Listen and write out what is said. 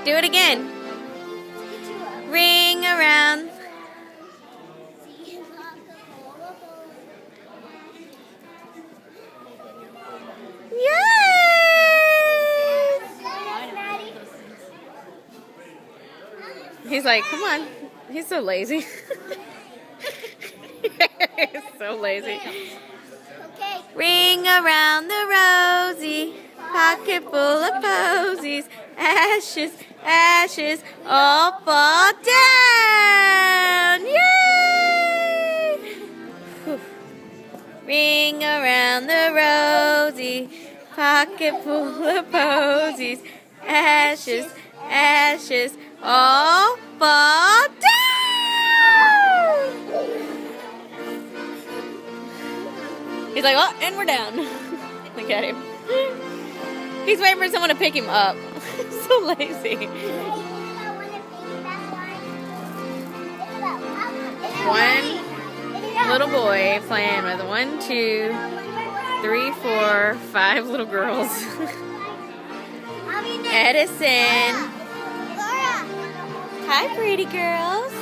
Do it again. Ring around. Yes! He's like, come on. He's so lazy. He's so lazy. Ring around the rosy, pocket full of posies, ashes, ashes, all fall down. Yay! Whew. Ring around the rosy, pocket full of posies, ashes, ashes, all fall down. He's like, oh, and we're down. Look at him. He's waiting for someone to pick him up. So lazy. One little boy playing with 1, 2, 3, 4, 5 little girls. Edison. Hi, pretty girls.